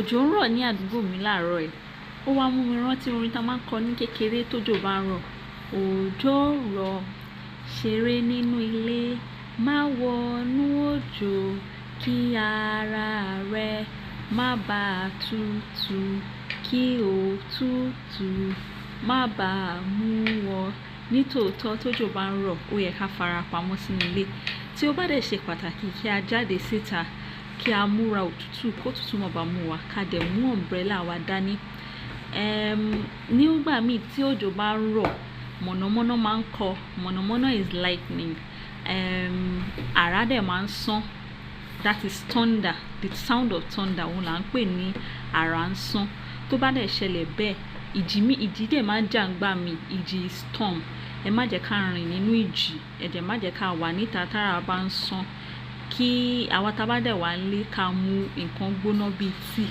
Òjò ń rọ̀ ní àdúgbò mi láàárọ̀ yìí. Ó wá mú mi rántí orin tá a máa ń kọ ní kékeré tójò bá ń rọ̀. Òjò rọ̀, ṣeré nínú ilé, má wọnú òjò, kí ara rẹ má bàa tutù, kí òtútù má bàa mú ọ. Nítòótọ́ tójò bá ń rọ̀, ó yẹ ká fara pamọ́ sínú ilé. Tí ó bá dẹ̀ ṣe pàtàkì kí a jáde síta, kí a múra òtútù, kó òtútù má bàa mú wa, ká dẹ̀ mú umbrella wa dání. Nígbà míì tí òjò bá ń rọ̀, mọ̀nàmọ́ná máa ń kọ. Mọ̀nàmọ́ná is lightning. Àrá dẹ̀ máa ń sán. That is thunder. The sound of thunder òun là ń pè ní àrá ń sán. Tó bá dẹ̀ ṣẹlẹ̀ bẹ́ẹ̀, ìjì dẹ̀ máa ń jà ńgbà míì. Ìjì is storm. Ẹ má jẹ́ ká rìn nínú ìjì. Ẹ dẹ̀ má jẹ́ ká wà níta tára bá ń sán. Kí àwa tá bá dẹ̀ wà nílé ká mú nǹkan gbóná bíi tíì.